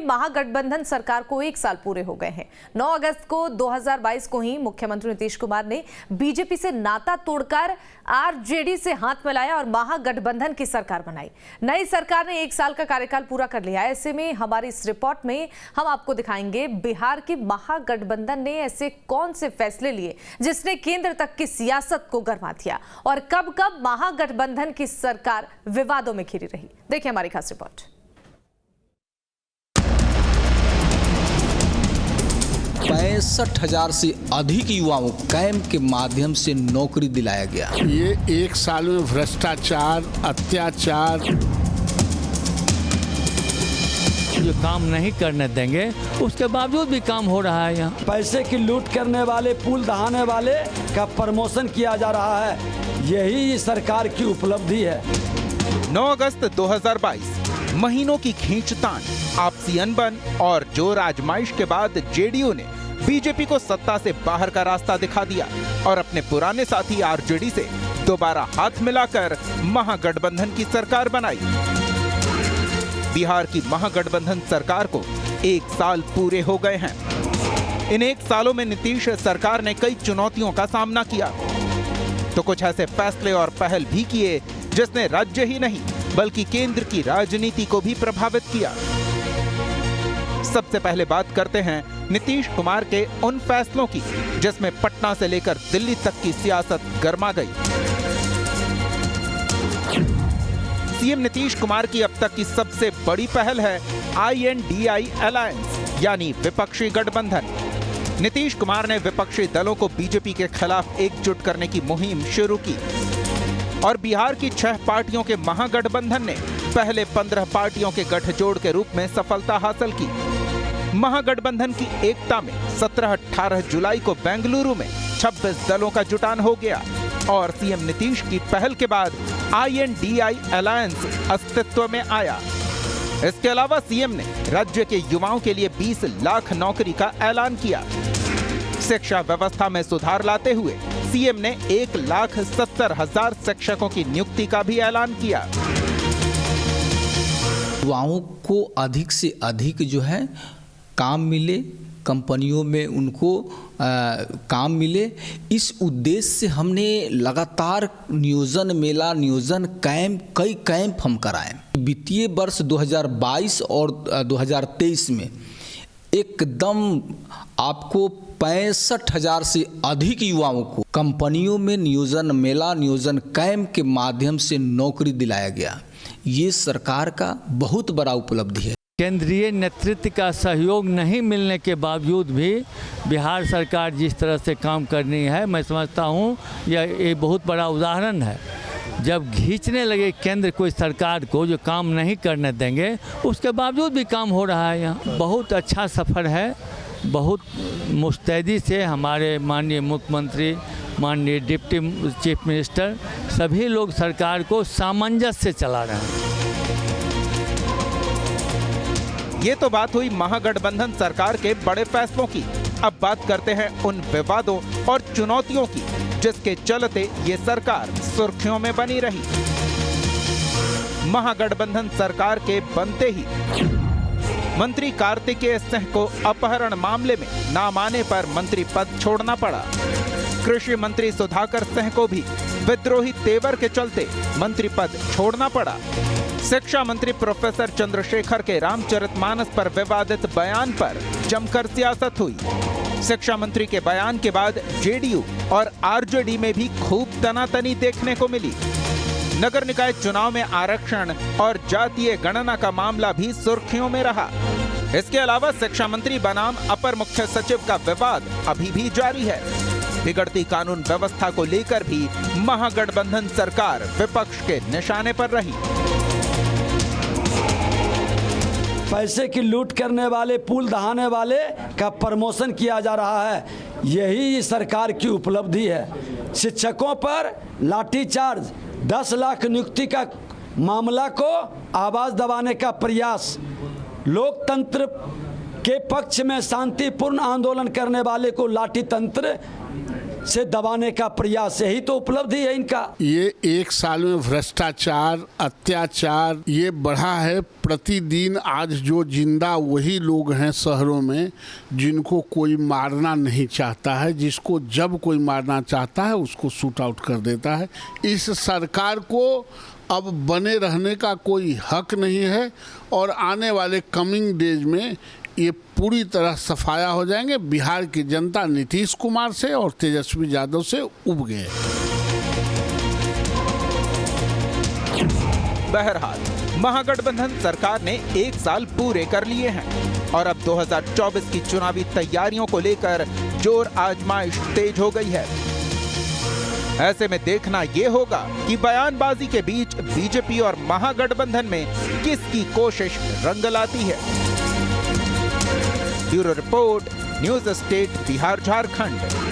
महागठबंधन सरकार को 1 साल पूरे हो गए हैं। 9 अगस्त को 2022 को ही मुख्यमंत्री नीतीश कुमार ने बीजेपी से नाता तोड़कर आरजेडी से हाथ मिलाया और महागठबंधन की सरकार बनाई। नई सरकार ने 1 साल का कार्यकाल पूरा कर लिया। ऐसे में हमारी इस रिपोर्ट में हम आपको दिखाएंगे बिहार की महागठबंधन ने ऐसे कौन से फैसले लिए जिसने केंद्र तक की सियासत को गरमा दिया और कब कब महागठबंधन की सरकार विवादों में घिरी रही। देखिए हमारी खास रिपोर्ट। 65,000 से अधिक युवाओं को कैंप के माध्यम से नौकरी दिलाया गया। ये 1 साल में भ्रष्टाचार, अत्याचार, जो काम नहीं करने देंगे उसके बावजूद भी काम हो रहा है। यहाँ पैसे की लूट करने वाले, पुल दहाने वाले का प्रमोशन किया जा रहा है। यही सरकार की उपलब्धि है। 9 अगस्त 2022 महीनों की खींचतान, आपसी अनबन और जोर आजमाइश के बाद जेडीयू ने बीजेपी को सत्ता से बाहर का रास्ता दिखा दिया और अपने पुराने साथी आरजेडी से दोबारा हाथ मिलाकर महागठबंधन की सरकार बनाई। बिहार की महागठबंधन सरकार को 1 साल पूरे हो गए हैं। इन 1 सालों में नीतीश सरकार ने कई चुनौतियों का सामना किया तो कुछ ऐसे फैसले और पहल भी किए जिसने राज्य ही नहीं बल्कि केंद्र की राजनीति को भी प्रभावित किया। सबसे पहले बात करते हैं नीतीश कुमार के उन फैसलों की जिसमें पटना से लेकर दिल्ली तक की सियासत गर्मा गई। सीएम नीतीश कुमार की अब तक की सबसे बड़ी पहल है INDI अलायंस यानी विपक्षी गठबंधन। नीतीश कुमार ने विपक्षी दलों को बीजेपी के खिलाफ एकजुट करने की मुहिम शुरू की और बिहार की 6 पार्टियों के महागठबंधन ने पहले 15 पार्टियों के गठजोड़ के रूप में सफलता हासिल की। महागठबंधन की एकता में 17-18 जुलाई को बेंगलुरु में 26 दलों का जुटान हो गया और सीएम नीतीश की पहल के बाद INDI अलायंस अस्तित्व में आया। इसके अलावा सीएम ने राज्य के युवाओं के लिए 20 लाख नौकरी का ऐलान किया। शिक्षा व्यवस्था में सुधार लाते हुए सीएम ने 1,70,000 शिक्षकों की नियुक्ति का भी ऐलान किया। युवाओं को अधिक से अधिक जो है काम मिले, कंपनियों में उनको काम मिले, इस उद्देश्य से हमने लगातार नियोजन मेला, नियोजन कैंप, कई कैंप हम कराए। वित्तीय वर्ष 2022 और 2023 में एकदम आपको 65,000 से अधिक युवाओं को कंपनियों में नियोजन मेला, नियोजन कैंप के माध्यम से नौकरी दिलाया गया। ये सरकार का बहुत बड़ा उपलब्धि है। केंद्रीय नेतृत्व का सहयोग नहीं मिलने के बावजूद भी बिहार सरकार जिस तरह से काम करनी है, मैं समझता हूँ यह एक बहुत बड़ा उदाहरण है। जब खींचने लगे केंद्र कोई सरकार को जो काम नहीं करने देंगे उसके बावजूद भी काम हो रहा है। यहाँ बहुत अच्छा सफ़र है। बहुत मुस्तैदी से हमारे माननीय मुख्यमंत्री, माननीय डिप्टी चीफ मिनिस्टर, सभी लोग सरकार को सामंजस्य से चला रहे हैं। ये तो बात हुई महागठबंधन सरकार के बड़े फैसलों की। अब बात करते हैं उन विवादों और चुनौतियों की जिसके चलते ये सरकार सुर्खियों में बनी रही। महागठबंधन सरकार के बनते ही मंत्री कार्तिकेय सिंह को अपहरण मामले में नाम आने पर मंत्री पद छोड़ना पड़ा। कृषि मंत्री सुधाकर सिंह को भी विद्रोही तेवर के चलते मंत्री पद छोड़ना पड़ा। शिक्षा मंत्री प्रोफेसर चंद्रशेखर के रामचरितमानस पर विवादित बयान पर जमकर सियासत हुई। शिक्षा मंत्री के बयान के बाद जेडीयू और आरजेडी में भी खूब तनातनी देखने को मिली। नगर निकाय चुनाव में आरक्षण और जातीय गणना का मामला भी सुर्खियों में रहा। इसके अलावा शिक्षा मंत्री बनाम अपर मुख्य सचिव का विवाद अभी भी जारी है। बिगड़ती कानून व्यवस्था को लेकर भी महागठबंधन सरकार विपक्ष के निशाने पर रही। पैसे की लूट करने वाले, पुल दहाने वाले का प्रमोशन किया जा रहा है। यही सरकार की उपलब्धि है। शिक्षकों पर लाठीचार्ज, 10 लाख नियुक्ति का मामला को आवाज दबाने का प्रयास, लोकतंत्र के पक्ष में शांतिपूर्ण आंदोलन करने वाले को लाठी तंत्र से दबाने का प्रयास, यही तो उपलब्धि है इनका। ये एक साल में भ्रष्टाचार, अत्याचार ये बढ़ा है प्रतिदिन। आज जो जिंदा वही लोग हैं शहरों में जिनको कोई मारना नहीं चाहता है, जिसको जब कोई मारना चाहता है उसको शूट आउट कर देता है। इस सरकार को अब बने रहने का कोई हक नहीं है और आने वाले कमिंग डेज में ये पूरी तरह सफाया हो जाएंगे। बिहार की जनता नीतीश कुमार से और तेजस्वी यादव से उब गए। बहरहाल महागठबंधन सरकार ने 1 साल पूरे कर लिए हैं और अब 2024 की चुनावी तैयारियों को लेकर जोर आजमाइश तेज हो गई है। ऐसे में देखना यह होगा कि बयानबाजी के बीच बीजेपी और महागठबंधन में किसकी कोशिश रंग लाती है। Bureau report, news state, Bihar Jharkhand.